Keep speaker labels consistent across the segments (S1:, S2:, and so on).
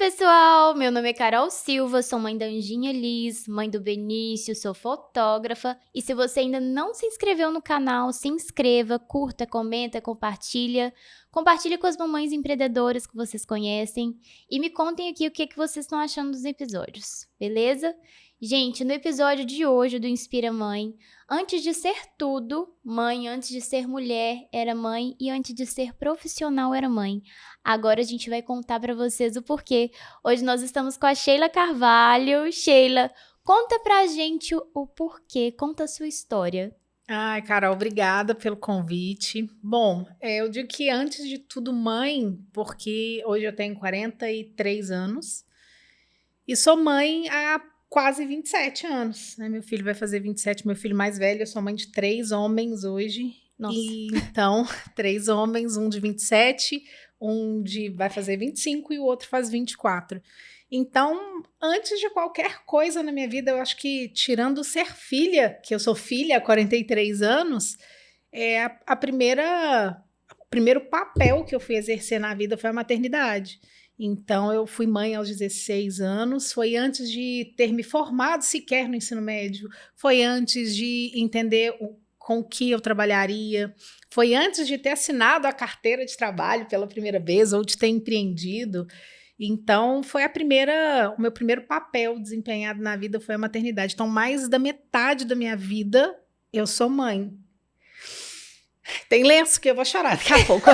S1: pessoal! Meu nome é Carol Silva, sou mãe da Anjinha Liz, mãe do Benício, sou fotógrafa. E se você ainda não se inscreveu no canal, se inscreva, curta, comenta, compartilha. Compartilha com as mamães empreendedoras que vocês conhecem. E me contem aqui o que vocês estão achando dos episódios, beleza? Gente, no episódio de hoje do Inspira Mãe, antes de ser tudo, mãe, antes de ser mulher, era mãe, e antes de ser profissional, era mãe. Agora a gente vai contar pra vocês o porquê. Hoje nós estamos com a Sheila Carvalho. Sheila, conta pra gente o porquê, conta a sua história.
S2: Ai, Carol, obrigada pelo convite. Bom, eu digo que antes de tudo mãe, porque hoje eu tenho 43 anos e sou mãe há quase 27 anos, né? Meu filho vai fazer 27, meu filho mais velho, eu sou mãe de 3 homens hoje.
S1: Nossa.
S2: E então, 3 homens, um de 27, vai fazer 25 e o outro faz 24. Então, antes de qualquer coisa na minha vida, eu acho que, tirando ser filha, que eu sou filha há 43 anos, o primeiro papel que eu fui exercer na vida foi a maternidade. Então, eu fui mãe aos 16 anos, foi antes de ter me formado sequer no ensino médio, foi antes de entender com o que eu trabalharia, foi antes de ter assinado a carteira de trabalho pela primeira vez ou de ter empreendido. Então, o meu primeiro papel desempenhado na vida foi a maternidade. Então, mais da metade da minha vida, eu sou mãe. Tem lenço que eu vou chorar daqui a pouco.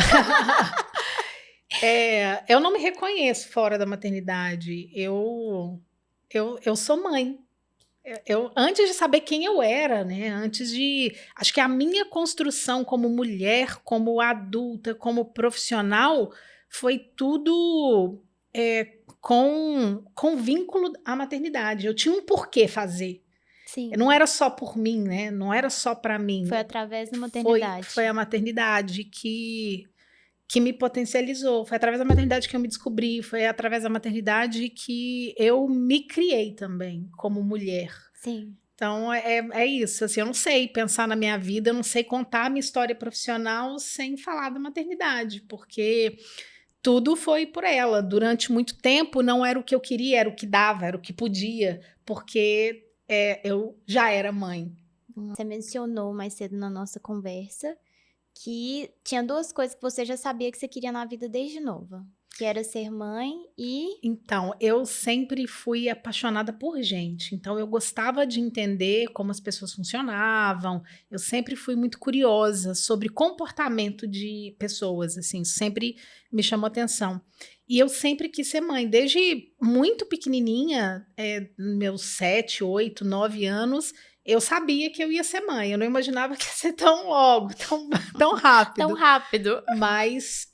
S2: Eu não me reconheço fora da maternidade. Eu sou mãe. Antes de saber quem eu era, né? Acho que a minha construção como mulher, como adulta, como profissional, foi tudo com vínculo à maternidade. Eu tinha um porquê fazer.
S1: Sim.
S2: Não era só por mim, né? Não era só para mim.
S1: Foi através da maternidade.
S2: Foi a maternidade que me potencializou. Foi através da maternidade que eu me descobri. Foi através da maternidade que eu me criei também como mulher.
S1: Sim.
S2: Então, é isso. Assim, eu não sei pensar na minha vida, eu não sei contar a minha história profissional sem falar da maternidade, porque tudo foi por ela. Durante muito tempo, não era o que eu queria, era o que dava, era o que podia, porque eu já era mãe.
S1: Você mencionou mais cedo na nossa conversa que tinha duas coisas que você já sabia que você queria na vida desde nova, que era ser mãe e...
S2: Então, eu sempre fui apaixonada por gente. Então, eu gostava de entender como as pessoas funcionavam. Eu sempre fui muito curiosa sobre comportamento de pessoas, assim, sempre me chamou atenção. E eu sempre quis ser mãe. Desde muito pequenininha, meus 7, 8, 9 anos, eu sabia que eu ia ser mãe. Eu não imaginava que ia ser tão logo, tão rápido.
S1: Tão rápido.
S2: Mas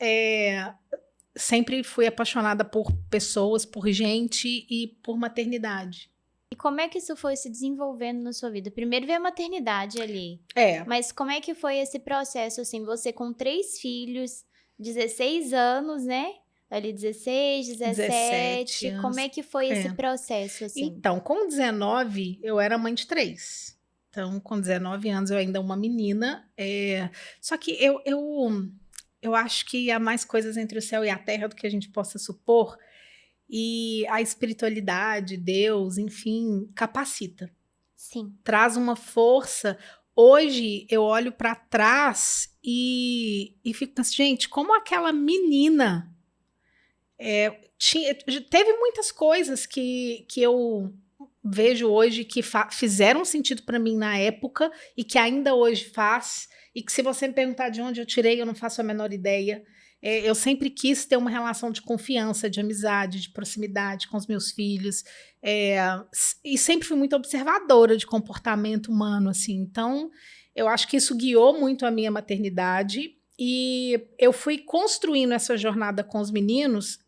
S2: sempre fui apaixonada por pessoas, por gente e por maternidade.
S1: E como é que isso foi se desenvolvendo na sua vida? Primeiro veio a maternidade ali. Mas como é que foi esse processo, assim, você com 3 filhos, 16 anos, né? Ali 16, 17
S2: anos.
S1: Como é que foi esse processo, assim?
S2: Então, com 19, eu era mãe de 3. Então, com 19 anos, eu ainda uma menina. Só que eu acho que há mais coisas entre o céu e a terra do que a gente possa supor. E a espiritualidade, Deus, enfim, capacita.
S1: Sim.
S2: Traz uma força. Hoje eu olho para trás e fico pensando, gente, como aquela menina teve muitas coisas que eu vejo hoje que fizeram sentido para mim na época e que ainda hoje faz, e que se você me perguntar de onde eu tirei, eu não faço a menor ideia. Eu sempre quis ter uma relação de confiança, de amizade, de proximidade com os meus filhos, e sempre fui muito observadora de comportamento humano, assim. Então, eu acho que isso guiou muito a minha maternidade, e eu fui construindo essa jornada com os meninos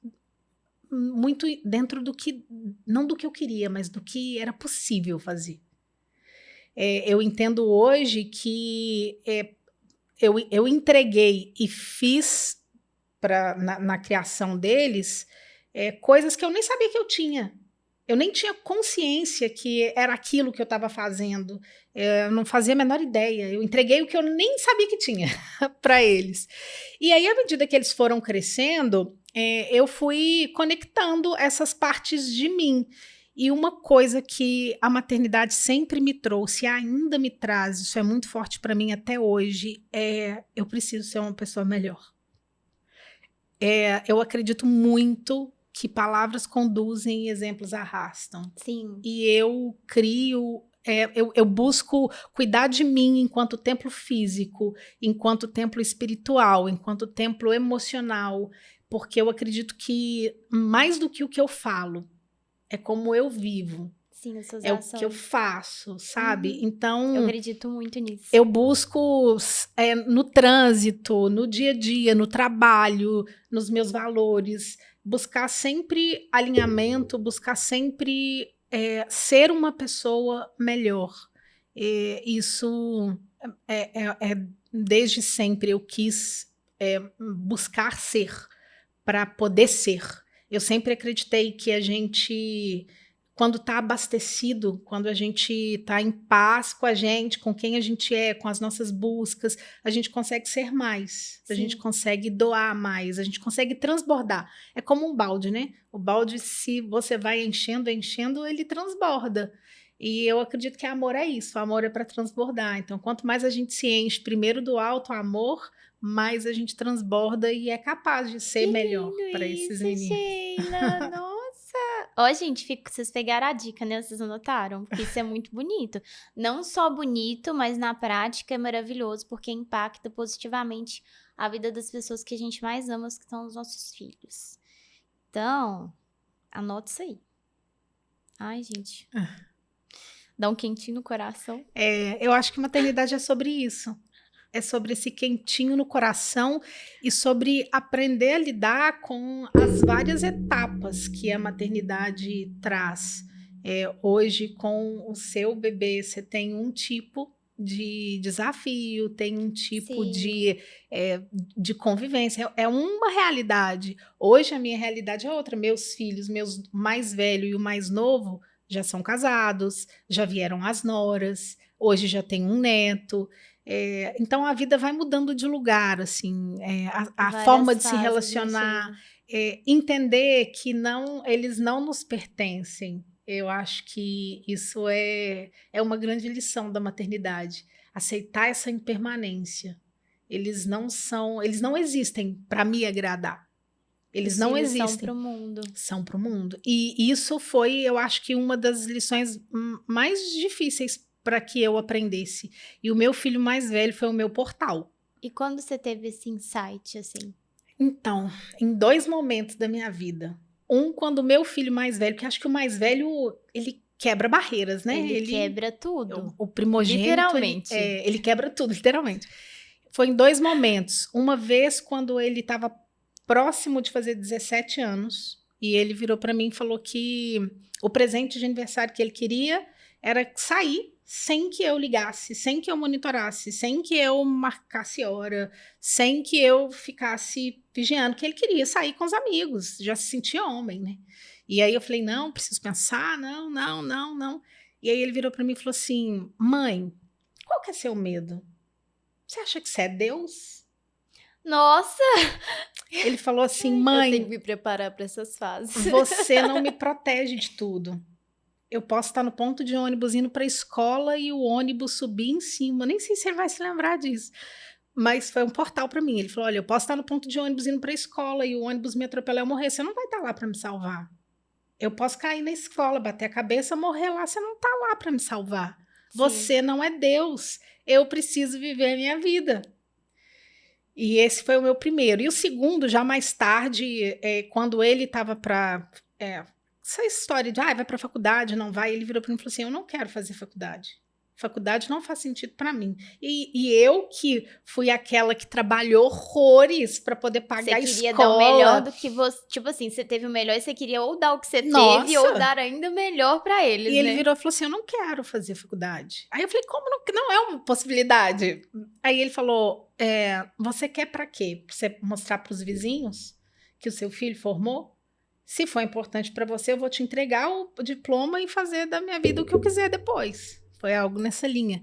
S2: muito dentro do que, não do que eu queria, mas do que era possível fazer. Eu entendo hoje que eu entreguei e fiz na criação deles coisas que eu nem sabia que eu tinha. Eu nem tinha consciência que era aquilo que eu estava fazendo. Eu não fazia a menor ideia. Eu entreguei o que eu nem sabia que tinha para eles. E aí, à medida que eles foram crescendo, eu fui conectando essas partes de mim. E uma coisa que a maternidade sempre me trouxe, e ainda me traz, isso é muito forte para mim até hoje, eu preciso ser uma pessoa melhor. Eu acredito muito que palavras conduzem e exemplos arrastam.
S1: Sim.
S2: E eu crio, eu busco cuidar de mim enquanto templo físico, enquanto templo espiritual, enquanto templo emocional, porque eu acredito que mais do que o que eu falo, é como eu vivo.
S1: Sim, as suas
S2: É o
S1: ações.
S2: que eu faço, sabe?
S1: Eu
S2: Então,
S1: acredito muito nisso.
S2: eu busco no trânsito, no dia a dia, no trabalho, nos meus valores, buscar sempre alinhamento, buscar sempre ser uma pessoa melhor. Isso desde sempre eu quis buscar ser para poder ser. Eu sempre acreditei que a gente, quando está abastecido, quando a gente está em paz com a gente, com quem a gente é, com as nossas buscas, a gente consegue ser mais, a gente consegue doar mais, a gente consegue transbordar. É como um balde, né? O balde, se você vai enchendo, ele transborda. E eu acredito que amor é isso, amor é para transbordar. Então, quanto mais a gente se enche primeiro do alto amor, mais a gente transborda e é capaz de ser melhor para esses meninos.
S1: Sheila, nossa! Ó, gente, vocês pegaram a dica, né? Vocês anotaram? Porque isso é muito bonito. Não só bonito, mas na prática é maravilhoso, porque impacta positivamente a vida das pessoas que a gente mais ama, que são os nossos filhos. Então, anota isso aí. Ai, gente. Dá um quentinho no coração.
S2: Eu acho que maternidade é sobre isso. É sobre esse quentinho no coração e sobre aprender a lidar com as várias etapas que a maternidade traz. Hoje, com o seu bebê, você tem um tipo de desafio, tem um tipo de convivência. É uma realidade. Hoje, a minha realidade é outra. Meus filhos, meus mais velho e o mais novo, já são casados, já vieram as noras, hoje já tem um neto. Então a vida vai mudando de lugar, assim, a forma de se relacionar, entender que eles não nos pertencem. Eu acho que isso é uma grande lição da maternidade, aceitar essa impermanência. Eles não existem para me agradar. Eles não existem.
S1: São para o mundo.
S2: São para o mundo. E isso foi, eu acho que uma das lições mais difíceis para que eu aprendesse. E o meu filho mais velho foi o meu portal.
S1: E quando você teve esse insight, assim?
S2: Então, em 2 momentos da minha vida. Um, quando o meu filho mais velho, que acho que o mais velho, ele quebra barreiras, né?
S1: Ele quebra tudo.
S2: O primogênito,
S1: literalmente.
S2: Ele quebra tudo, literalmente. Foi em 2 momentos. Uma vez, quando ele estava próximo de fazer 17 anos, e ele virou para mim e falou que o presente de aniversário que ele queria era sair sem que eu ligasse, sem que eu monitorasse, sem que eu marcasse hora, sem que eu ficasse vigiando, que ele queria sair com os amigos, já se sentia homem, né? E aí eu falei, não, preciso pensar, não. E aí ele virou para mim e falou assim, mãe, qual que é seu medo? Você acha que você é Deus?
S1: Nossa!
S2: Ele falou assim, mãe...
S1: Eu tenho que me preparar para essas fases.
S2: Você não me protege de tudo. Eu posso estar no ponto de ônibus indo para a escola e o ônibus subir em cima. Nem sei se ele vai se lembrar disso. Mas foi um portal para mim. Ele falou, olha, eu posso estar no ponto de ônibus indo para a escola e o ônibus me atropelar e eu morrer. Você não vai estar lá para me salvar. Eu posso cair na escola, bater a cabeça, morrer lá. Você não está lá para me salvar. Sim. Você não é Deus. Eu preciso viver a minha vida. E esse foi o meu primeiro. E o segundo, já mais tarde, quando ele estava para... essa história de, vai para a faculdade, não vai, ele virou para mim e falou assim, eu não quero fazer faculdade. Faculdade não faz sentido para mim. E eu que fui aquela que trabalhou horrores para poder pagar a escola. Você queria dar o
S1: melhor do que você... Tipo assim, você teve o melhor e você queria ou dar o que você teve ou dar ainda melhor para eles,
S2: E ele virou e falou assim, eu não quero fazer faculdade. Aí eu falei, como não é uma possibilidade? Aí ele falou, você quer para quê? Pra você mostrar para os vizinhos que o seu filho formou? Se for importante para você, eu vou te entregar o diploma e fazer da minha vida o que eu quiser depois. Foi algo nessa linha.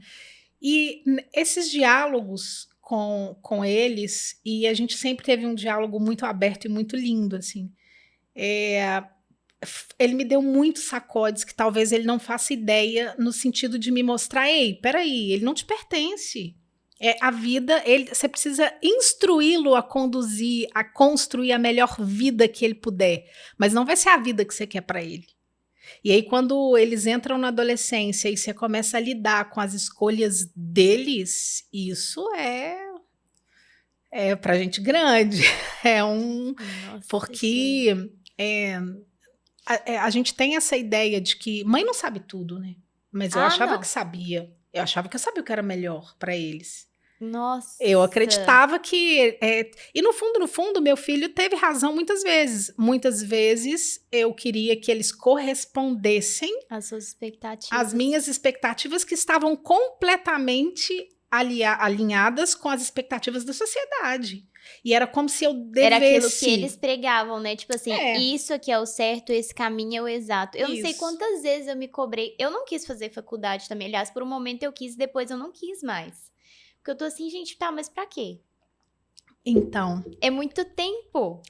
S2: E esses diálogos com eles e a gente sempre teve um diálogo muito aberto e muito lindo, assim. Ele me deu muitos sacodes que talvez ele não faça ideia no sentido de me mostrar, ei, peraí, ele não te pertence. A vida, você precisa instruí-lo a conduzir, a construir a melhor vida que ele puder, mas não vai ser a vida que você quer para ele. E aí, quando eles entram na adolescência e você começa a lidar com as escolhas deles, isso é pra gente grande.
S1: Nossa,
S2: Porque a gente tem essa ideia de que mãe não sabe tudo, né? Mas eu achava
S1: não.
S2: que sabia. Eu achava que eu sabia o que era melhor para eles.
S1: Nossa.
S2: Eu acreditava que... e no fundo, meu filho teve razão muitas vezes. Muitas vezes eu queria que eles correspondessem
S1: As suas expectativas.
S2: às minhas expectativas que estavam completamente alinhadas com as expectativas da sociedade. E era como se eu devesse...
S1: Era aquilo que eles pregavam, né? Tipo assim, isso aqui é o certo, esse caminho é o exato. Eu não sei quantas vezes eu me cobrei. Eu não quis fazer faculdade também. Aliás, por um momento eu quis, depois eu não quis mais. Porque eu tô assim, gente, tá, mas pra quê?
S2: Então...
S1: É muito tempo.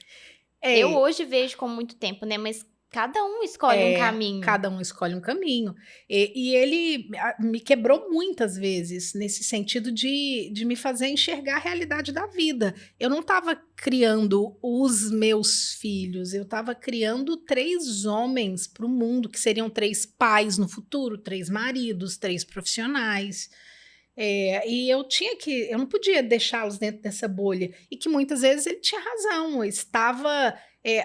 S1: Eu hoje vejo como muito tempo, né? Mas cada um escolhe um caminho.
S2: Cada um escolhe um caminho. E ele me quebrou muitas vezes, nesse sentido de me fazer enxergar a realidade da vida. Eu não estava criando os meus filhos, eu estava criando 3 homens para o mundo, que seriam 3 pais no futuro, 3 maridos, 3 profissionais. E eu não podia deixá-los dentro dessa bolha. E que muitas vezes ele tinha razão,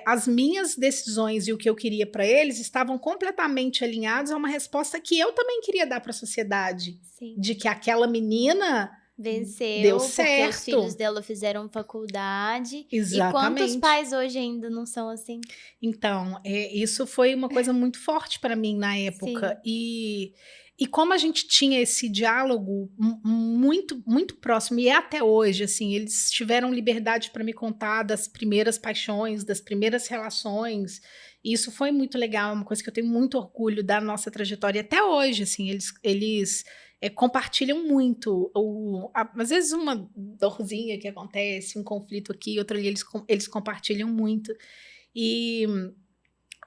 S2: as minhas decisões e o que eu queria para eles estavam completamente alinhados a uma resposta que eu também queria dar para a sociedade.
S1: Sim.
S2: De que aquela menina
S1: venceu,
S2: deu certo.
S1: Porque os filhos dela fizeram faculdade.
S2: Exatamente.
S1: E quantos pais hoje ainda não são assim?
S2: Então, isso foi uma coisa muito forte para mim na época.
S1: Sim.
S2: E como a gente tinha esse diálogo muito, muito próximo, e é até hoje, assim, eles tiveram liberdade para me contar das primeiras paixões, das primeiras relações, e isso foi muito legal, é uma coisa que eu tenho muito orgulho da nossa trajetória. E até hoje, assim, eles compartilham muito. Às vezes uma dorzinha que acontece, um conflito aqui, outro ali, eles compartilham muito. E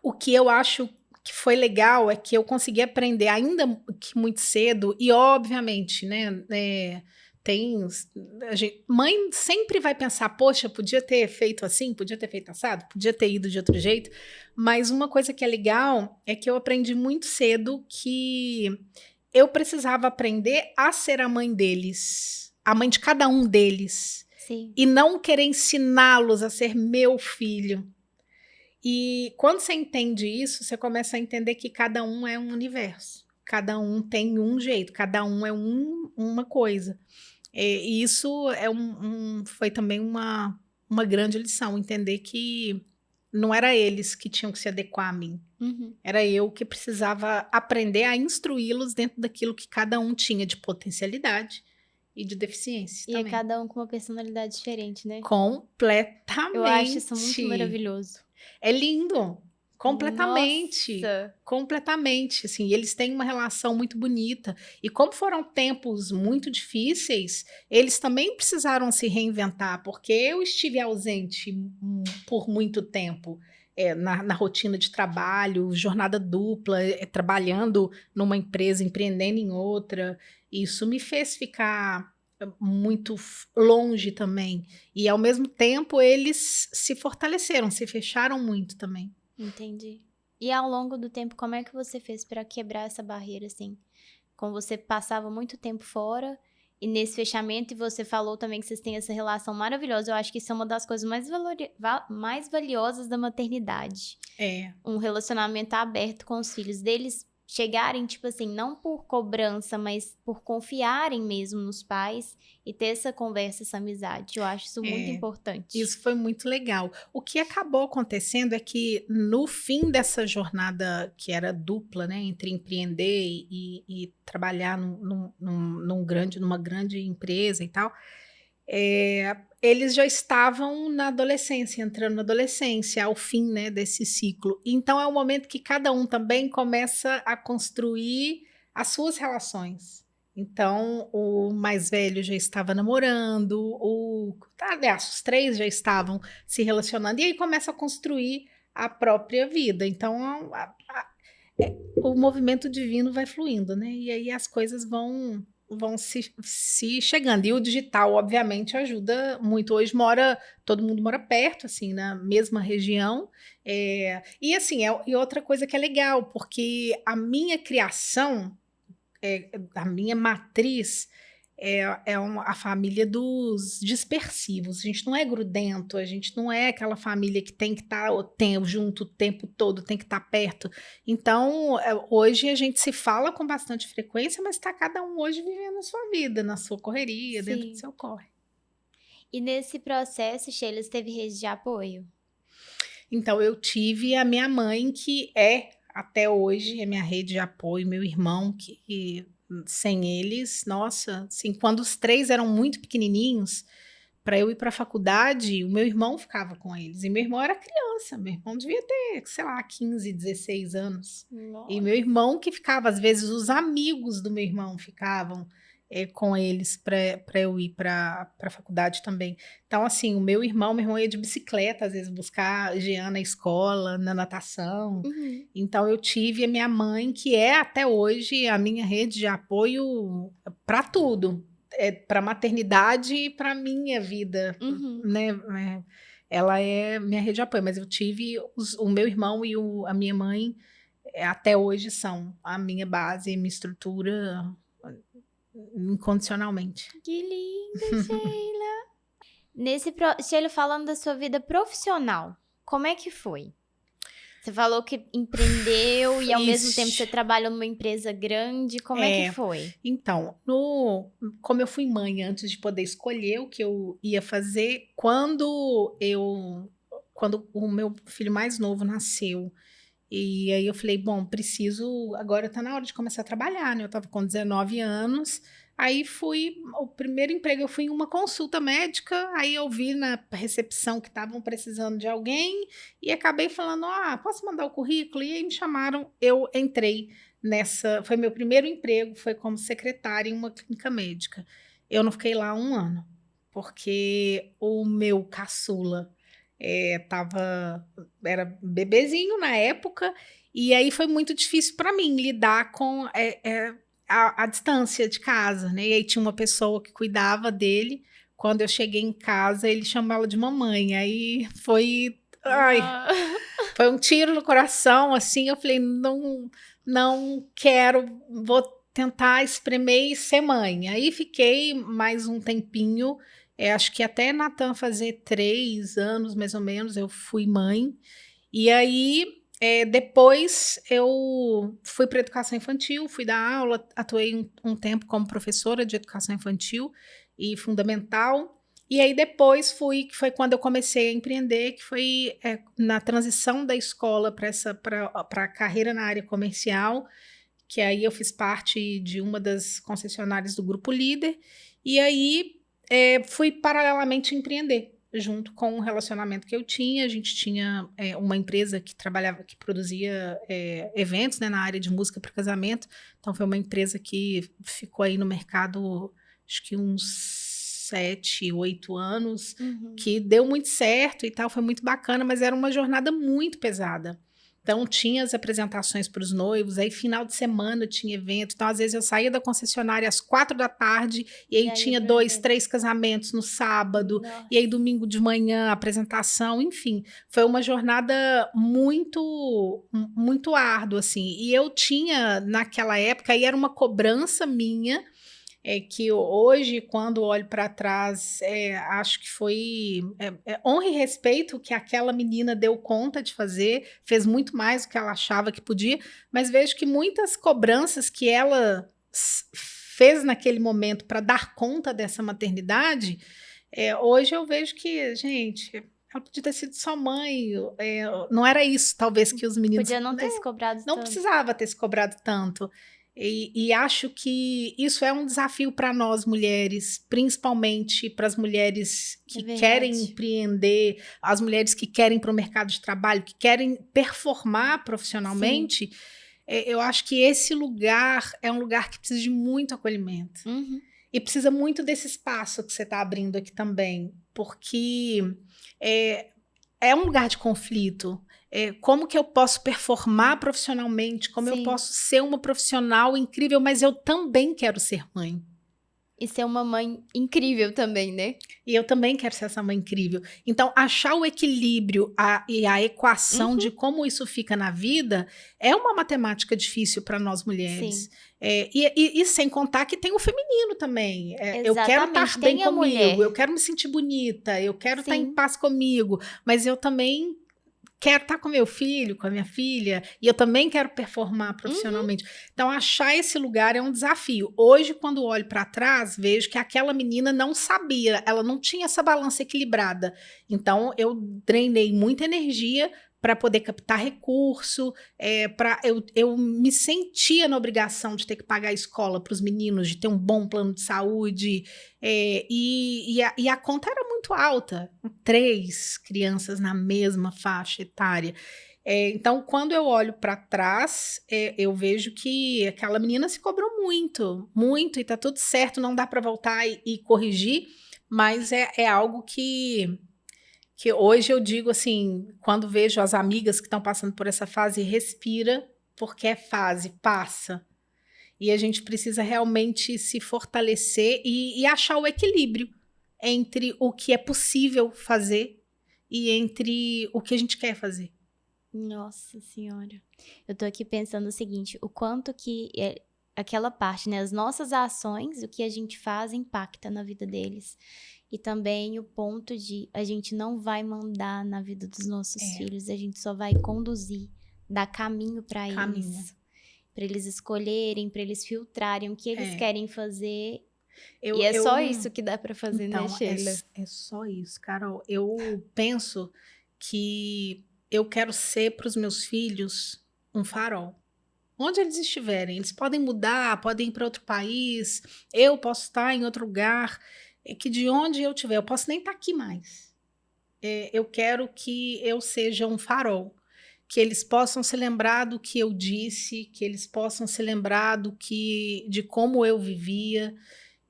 S2: o que eu acho que foi legal é que eu consegui aprender ainda que muito cedo, e obviamente, né, mãe sempre vai pensar, poxa, podia ter feito assim, podia ter feito assado, podia ter ido de outro jeito, mas uma coisa que é legal é que eu aprendi muito cedo que eu precisava aprender a ser a mãe deles, a mãe de cada um deles.
S1: Sim.
S2: E não querer ensiná-los a ser meu filho. E quando você entende isso, você começa a entender que cada um é um universo. Cada um tem um jeito, cada um é uma coisa. E isso foi também uma grande lição, entender que não era eles que tinham que se adequar a mim.
S1: Uhum.
S2: Era eu que precisava aprender a instruí-los dentro daquilo que cada um tinha de potencialidade e de deficiência
S1: e
S2: também.
S1: é cada um com uma personalidade diferente, né?
S2: Completamente.
S1: Eu acho isso muito maravilhoso.
S2: É lindo. Completamente.
S1: Nossa.
S2: Completamente. Assim, eles têm uma relação muito bonita. E como foram tempos muito difíceis, eles também precisaram se reinventar, porque eu estive ausente por muito tempo. Na rotina de trabalho, jornada dupla, trabalhando numa empresa, empreendendo em outra. Isso me fez ficar muito longe também. E, ao mesmo tempo, eles se fortaleceram, se fecharam muito também.
S1: Entendi. E ao longo do tempo, como é que você fez para quebrar essa barreira, assim? Como você passava muito tempo fora e nesse fechamento, e você falou também que vocês têm essa relação maravilhosa. Eu acho que isso é uma das coisas mais valiosas da maternidade. Um relacionamento aberto com os filhos deles, chegarem, tipo assim, não por cobrança, mas por confiarem mesmo nos pais e ter essa conversa, essa amizade. Eu acho isso muito importante.
S2: Isso foi muito legal. O que acabou acontecendo é que no fim dessa jornada que era dupla, né, entre empreender e trabalhar numa grande empresa e tal, eles já estavam na adolescência, entrando na adolescência, ao fim, né, desse ciclo. Então é um momento que cada um também começa a construir as suas relações. Então, o mais velho já estava namorando, aliás, os três já estavam se relacionando, e aí começa a construir a própria vida. Então, o movimento divino vai fluindo, né? E aí as coisas vão se chegando. E o digital, obviamente, ajuda muito. Hoje todo mundo mora perto, assim, na mesma região. E assim, e outra coisa que é legal, porque a minha criação, a minha matriz a família dos dispersivos. A gente não é grudento, a gente não é aquela família que tem que estar junto o tempo todo, tem que estar perto. Então, hoje a gente se fala com bastante frequência, mas está cada um hoje vivendo a sua vida, na sua correria, dentro do
S1: Sim.
S2: seu corre.
S1: E nesse processo, Sheila, você teve rede de apoio?
S2: Então, eu tive a minha mãe, que até hoje, a minha rede de apoio, meu irmão, que sem eles, nossa, assim, quando os três eram muito pequenininhos, para eu ir para a faculdade, o meu irmão ficava com eles. E meu irmão era criança, meu irmão devia ter, sei lá, 15, 16 anos.
S1: Nossa.
S2: E meu irmão que ficava, às vezes, os amigos do meu irmão ficavam com eles para eu ir para a faculdade também. Então, assim, meu irmão ia de bicicleta, às vezes, buscar Jean na escola, na natação.
S1: Uhum.
S2: Então, eu tive a minha mãe, que é até hoje a minha rede de apoio para tudo. Para maternidade e para minha vida,
S1: Uhum.
S2: né? Ela é minha rede de apoio, mas eu tive o meu irmão e a minha mãe até hoje são a minha base, minha estrutura incondicionalmente.
S1: Que linda, Sheila. Sheila, falando da sua vida profissional, como é que foi? Você falou que empreendeu e ao mesmo tempo você trabalhou numa empresa grande. Como é que foi?
S2: Então, como eu fui mãe antes de poder escolher o que eu ia fazer, quando o meu filho mais novo nasceu, e aí eu falei, bom, agora tá na hora de começar a trabalhar, né? Eu tava com 19 anos, aí o primeiro emprego eu fui em uma consulta médica, aí eu vi na recepção que estavam precisando de alguém e acabei falando, posso mandar o currículo? E aí me chamaram, eu entrei foi meu primeiro emprego, foi como secretária em uma clínica médica. Eu não fiquei lá 1 ano, porque o meu caçula era bebezinho na época, e aí foi muito difícil para mim lidar com a distância de casa, né? E aí tinha uma pessoa que cuidava dele. Quando eu cheguei em casa, ele chamava ela de mamãe. Aí foi um tiro no coração, assim. Eu falei, não quero, vou tentar espremer e ser mãe. Aí fiquei mais um tempinho. Acho que até Natan fazer 3 anos, mais ou menos, eu fui mãe. E aí, depois eu fui para educação infantil, fui dar aula, atuei um tempo como professora de educação infantil e fundamental. E aí depois que foi quando eu comecei a empreender, que foi na transição da escola para a carreira na área comercial, que aí eu fiz parte de uma das concessionárias do Grupo Líder. E aí fui paralelamente empreender, junto com o relacionamento que eu tinha. A gente tinha uma empresa que produzia eventos, né, na área de música para casamento. Então foi uma empresa que ficou aí no mercado, acho que uns 7, 8 anos, que deu muito certo e tal, foi muito bacana, mas era uma jornada muito pesada. Então, tinha as apresentações para os noivos, aí final de semana tinha evento. Então, às vezes, eu saía da concessionária às 4 da tarde, e aí tinha 2, 3 casamentos no sábado, e aí domingo de manhã, apresentação, enfim. Foi uma jornada muito, muito árdua, assim. E eu tinha, naquela época, aí era uma cobrança minha, que hoje, quando olho para trás, acho que foi honra e respeito que aquela menina deu conta de fazer, fez muito mais do que ela achava que podia, mas vejo que muitas cobranças que ela fez naquele momento para dar conta dessa maternidade, hoje eu vejo que, gente, ela podia ter sido só mãe, não era isso, talvez, que os meninos...
S1: Podia não ter se cobrado
S2: não
S1: tanto.
S2: precisava ter se cobrado tanto. E acho que isso é um desafio para nós mulheres, principalmente para as mulheres que querem empreender, as mulheres que querem para o mercado de trabalho, que querem performar profissionalmente. eu acho que esse lugar é um lugar que precisa de muito acolhimento.
S1: Uhum.
S2: E precisa muito desse espaço que você está abrindo aqui também, porque é, é um lugar de conflito. Como que eu posso performar profissionalmente? Como eu
S1: Sim.
S2: posso ser uma profissional incrível, mas eu também quero ser mãe.
S1: E ser uma mãe incrível também, né?
S2: E eu também quero ser essa mãe incrível. Então, achar o equilíbrio e a equação
S1: Uhum.
S2: de como isso fica na vida é uma matemática difícil para nós mulheres.
S1: Sim.
S2: E sem contar que tem o feminino também. Eu quero
S1: Exatamente.
S2: estar bem
S1: Tem a
S2: comigo, eu
S1: mulher.
S2: quero me sentir bonita, eu quero estar em
S1: Sim.
S2: paz comigo, mas eu também quero estar com meu filho, com a minha filha, e eu também quero performar
S1: Uhum.
S2: profissionalmente. Então, achar esse lugar é um desafio. Hoje, quando olho para trás, vejo que aquela menina não sabia, ela não tinha essa balança equilibrada. Então, eu drenei muita energia para poder captar recurso, eu me sentia na obrigação de ter que pagar a escola para os meninos, de ter um bom plano de saúde, e a conta era muito alta, 3 crianças na mesma faixa etária. Então, quando eu olho para trás, eu vejo que aquela menina se cobrou muito, muito, e tá tudo certo, não dá para voltar e corrigir, mas é algo que hoje eu digo assim, quando vejo as amigas que estão passando por essa fase, respira, porque é fase, passa. E a gente precisa realmente se fortalecer e achar o equilíbrio entre o que é possível fazer e entre o que a gente quer fazer.
S1: Nossa senhora. Eu tô aqui pensando o seguinte, o quanto que aquela parte, né, as nossas ações, o que a gente faz impacta na vida deles. E também o ponto de a gente não vai mandar na vida dos nossos
S2: É,
S1: filhos, a gente só vai conduzir, dar caminho para
S2: caminho.
S1: eles escolherem, para eles filtrarem o que eles
S2: É,
S1: querem fazer. E
S2: eu,
S1: é só
S2: eu,
S1: isso que dá para fazer, né,
S2: então, é,
S1: Sheila?
S2: é só isso, Carol. Eu penso que eu quero ser para os meus filhos um farol. Onde eles estiverem, eles podem mudar, podem ir para outro país, eu posso estar em outro lugar, que de onde eu estiver, eu posso nem estar aqui mais. Eu quero que eu seja um farol, que eles possam se lembrar do que eu disse, que eles possam se lembrar de como eu vivia.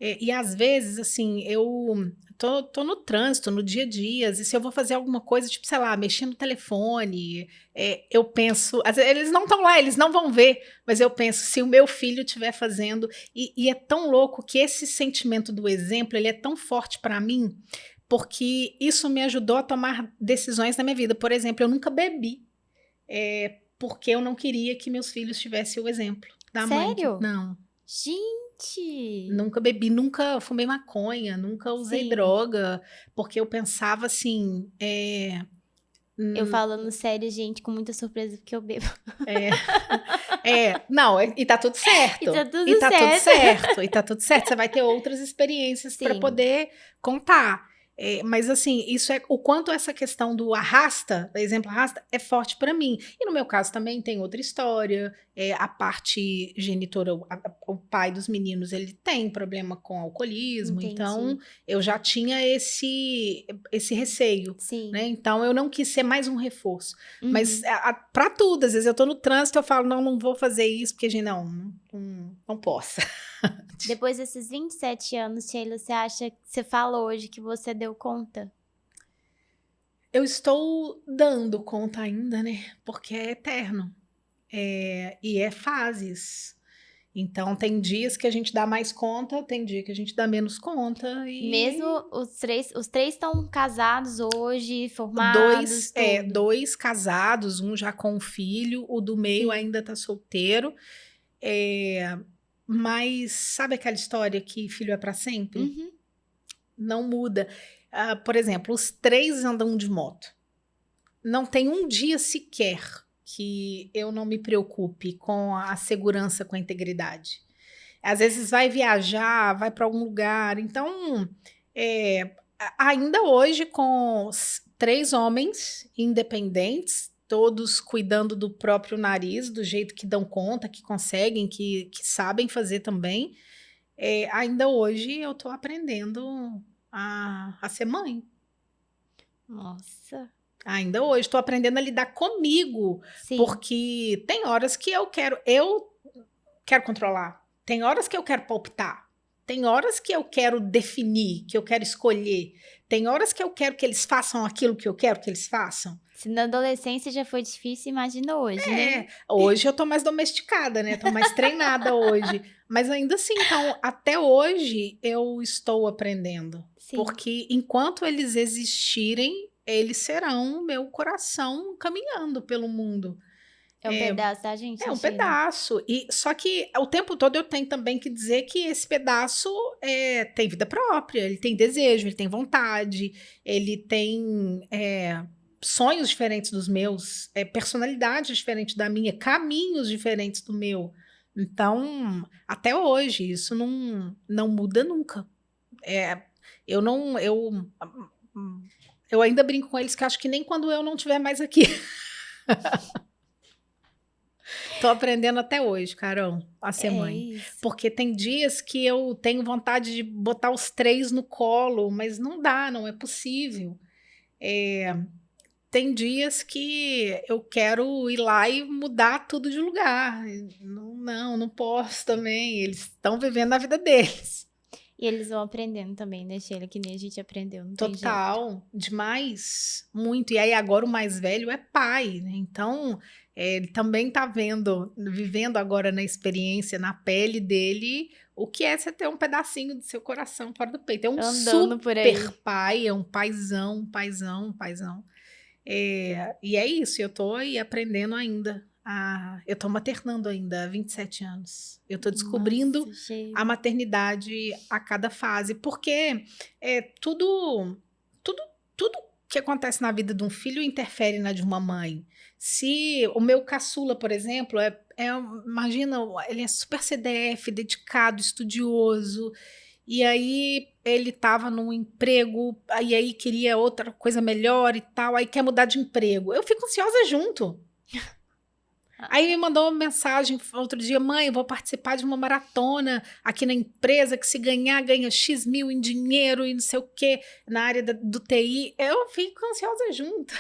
S2: E às vezes, assim, eu tô no trânsito, no dia a dia, e se eu vou fazer alguma coisa, tipo, sei lá, mexer no telefone, eu penso, às vezes, eles não estão lá, eles não vão ver, mas eu penso, se o meu filho estiver fazendo, e é tão louco que esse sentimento do exemplo, ele é tão forte para mim, porque isso me ajudou a tomar decisões na minha vida. Por exemplo, eu nunca bebi, porque eu não queria que meus filhos tivessem o exemplo da mãe.
S1: Sério?
S2: Não.
S1: Gente!
S2: Nunca bebi, nunca fumei maconha, nunca usei
S1: Sim.
S2: droga, porque eu pensava assim,
S1: Eu
S2: hum,
S1: falando sério, gente, com muita surpresa, porque eu bebo.
S2: é, não, e tá tudo
S1: E tá
S2: certo, e
S1: tudo
S2: tá tudo
S1: certo.
S2: certo, e tá tudo certo. Você vai ter outras experiências para
S1: Sim,
S2: poder contar. Mas assim, isso é o quanto essa questão do arrasta, o exemplo arrasta, é forte para mim. E no meu caso também tem outra história. A parte genitora, o pai dos meninos, ele tem problema com alcoolismo, então
S1: entendi.
S2: eu já tinha esse receio.
S1: Sim.
S2: Né? Então eu não quis ser mais um reforço. Mas
S1: Uhum.
S2: para tudo, às vezes eu tô no trânsito, eu falo, não, não vou fazer isso, porque, gente, não posso.
S1: Depois desses 27 anos, Sheila, você acha que você fala hoje que você deu conta?
S2: Eu estou dando conta ainda, né? Porque é eterno. E é fases. Então, tem dias que a gente dá mais conta, tem dia que a gente dá menos conta,
S1: Mesmo
S2: e
S1: os três estão casados hoje, formados, tudo.
S2: dois casados, um já com um filho, o do meio
S1: Sim.
S2: ainda tá solteiro. É, mas sabe aquela história que filho é para sempre?
S1: Uhum.
S2: Não muda. Por exemplo, os 3 andam de moto. Não tem um dia sequer que eu não me preocupe com a segurança, com a integridade. Às vezes vai viajar, vai para algum lugar. Então, ainda hoje, com os 3 homens independentes, todos cuidando do próprio nariz, do jeito que dão conta, que conseguem, que sabem fazer também, ainda hoje eu estou aprendendo a ser mãe.
S1: Nossa.
S2: Ainda hoje, estou aprendendo a lidar comigo,
S1: Sim.
S2: porque tem horas que eu quero controlar, tem horas que eu quero palpitar, tem horas que eu quero definir, que eu quero escolher, tem horas que eu quero que eles façam aquilo que eu quero que eles façam.
S1: Se na adolescência já foi difícil, imagina hoje, né?
S2: Hoje eu tô mais domesticada, né? Tô mais treinada hoje. Mas ainda assim, então, até hoje eu estou aprendendo.
S1: Sim.
S2: Porque enquanto eles existirem, eles serão meu coração caminhando pelo mundo.
S1: É um pedaço da gente,
S2: É
S1: né,
S2: um
S1: Sheila?
S2: pedaço. E só que o tempo todo eu tenho também que dizer que esse pedaço tem vida própria, ele tem desejo, ele tem vontade, ele tem sonhos diferentes dos meus, personalidade diferente da minha, caminhos diferentes do meu. Então, até hoje, isso não muda nunca. É, eu não. Eu ainda brinco com eles que acho que nem quando eu não estiver mais aqui. Tô aprendendo até hoje, Carol, a ser
S1: É
S2: mãe.
S1: isso.
S2: Porque tem dias que eu tenho vontade de botar os três no colo, mas não dá, não é possível. Tem dias que eu quero ir lá e mudar tudo de lugar. Não posso também. Eles estão vivendo a vida deles.
S1: E eles vão aprendendo também, né, Sheila? Que nem a gente aprendeu, não tem jeito.
S2: Total, demais, muito. E aí agora o mais velho é pai, né? Então ele também está vivendo agora na experiência, na pele dele, o que é você ter um pedacinho do seu coração fora do peito. É um
S1: Andando por
S2: super
S1: aí.
S2: pai, é um paizão, um paizão, um paizão. E é isso, eu tô aí aprendendo ainda. Eu tô maternando ainda há 27 anos. Eu tô descobrindo
S1: Nossa,
S2: a
S1: Sheila.
S2: maternidade a cada fase, porque tudo, tudo que acontece na vida de um filho interfere na de uma mãe. Se o meu caçula, por exemplo, imagina, ele é super CDF, dedicado, estudioso, e aí ele estava num emprego, aí queria outra coisa melhor e tal, aí quer mudar de emprego. Eu fico ansiosa junto. Aí me mandou uma mensagem outro dia: mãe, eu vou participar de uma maratona aqui na empresa que se ganhar, ganha X mil em dinheiro e não sei o quê, na área do TI. Eu fico ansiosa junto.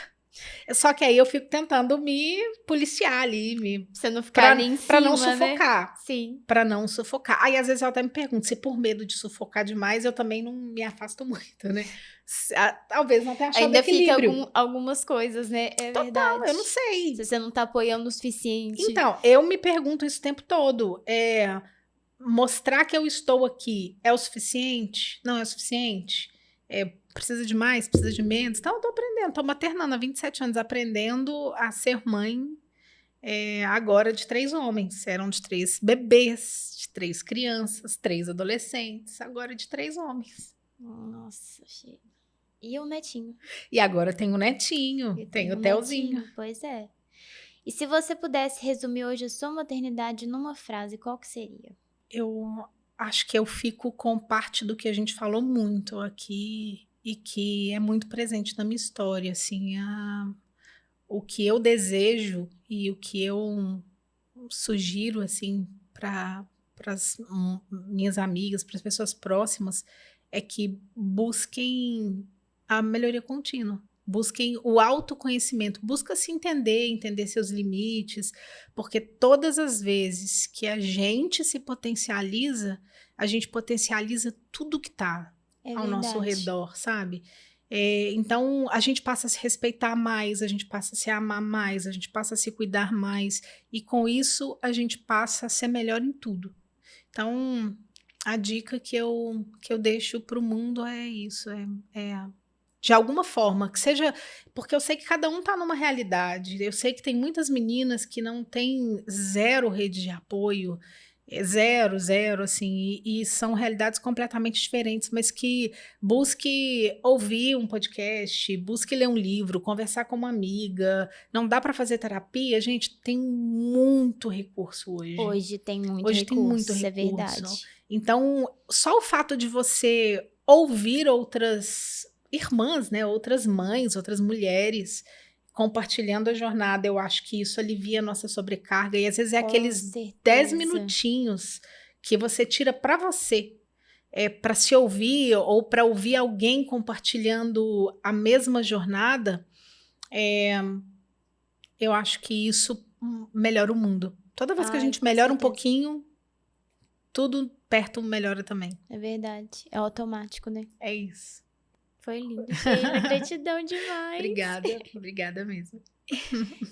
S2: Só que aí eu fico tentando me policiar ali,
S1: Pra você não ficar ali em
S2: para não
S1: cima, né?
S2: sufocar.
S1: Sim.
S2: Para não sufocar. Aí às vezes eu até me pergunto se por medo de sufocar demais eu também não me afasto muito, né? Talvez não tenha achado
S1: Ainda fica
S2: equilíbrio.
S1: algumas coisas, né? É
S2: Total,
S1: verdade.
S2: eu não sei.
S1: Se você não tá apoiando o suficiente.
S2: Então, eu me pergunto isso o tempo todo. Mostrar que eu estou aqui é o suficiente? Não é o suficiente? Precisa de mais? Precisa de menos? Então, eu tô aprendendo, tô maternando há 27 anos, aprendendo a ser mãe agora de 3 homens. Eram de 3 bebês, de 3 crianças, 3 adolescentes, agora de 3 homens.
S1: Nossa, Sheila. E o netinho?
S2: E agora tem o netinho,
S1: Eu
S2: tem
S1: tenho
S2: o
S1: um
S2: Telzinho.
S1: netinho, pois é. E se você pudesse resumir hoje a sua maternidade numa frase, qual que seria?
S2: Eu acho que eu fico com parte do que a gente falou muito aqui e que é muito presente na minha história, assim, o que eu desejo e o que eu sugiro, assim, para as minhas amigas, para as pessoas próximas, é que busquem a melhoria contínua. Busquem o autoconhecimento, busca se entender, entender seus limites, porque todas as vezes que a gente se potencializa, a gente potencializa tudo que está
S1: É
S2: ao nosso
S1: verdade.
S2: redor, sabe? Então a gente passa a se respeitar mais, a gente passa a se amar mais, a gente passa a se cuidar mais, e com isso a gente passa a ser melhor em tudo. Então, a dica que eu deixo para o mundo é isso, de alguma forma, que seja, porque eu sei que cada um está numa realidade, eu sei que tem muitas meninas que não têm zero rede de apoio, zero, zero, assim, e são realidades completamente diferentes, mas que busque ouvir um podcast, busque ler um livro, conversar com uma amiga. Não dá para fazer terapia, gente, tem muito recurso hoje.
S1: Hoje tem muito
S2: Hoje tem muito
S1: recurso, isso é
S2: recurso.
S1: verdade.
S2: Então, só o fato de você ouvir outras irmãs, né, outras mães, outras mulheres compartilhando a jornada, eu acho que isso alivia a nossa sobrecarga. E às vezes é
S1: Com
S2: aqueles 10
S1: certeza.
S2: minutinhos que você tira para você, para se ouvir ou para ouvir alguém compartilhando a mesma jornada. Eu acho que isso melhora o mundo. Toda vez que a
S1: Ai,
S2: gente
S1: com
S2: melhora um
S1: certeza.
S2: pouquinho, tudo perto melhora também.
S1: É verdade. É automático, né?
S2: É isso.
S1: Foi lindo, Sheila. Gratidão demais.
S2: Obrigada mesmo.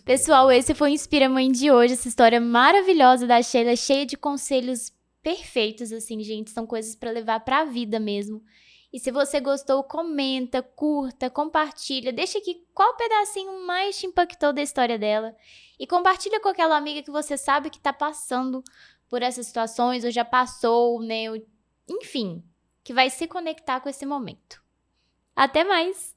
S1: Pessoal, esse foi o Inspira Mãe de hoje. Essa história maravilhosa da Sheila, cheia de conselhos perfeitos, assim, gente. São coisas pra levar pra vida mesmo. E se você gostou, comenta, curta, compartilha. Deixa aqui qual pedacinho mais te impactou da história dela. E compartilha com aquela amiga que você sabe que tá passando por essas situações, ou já passou, né? Enfim, que vai se conectar com esse momento. Até mais!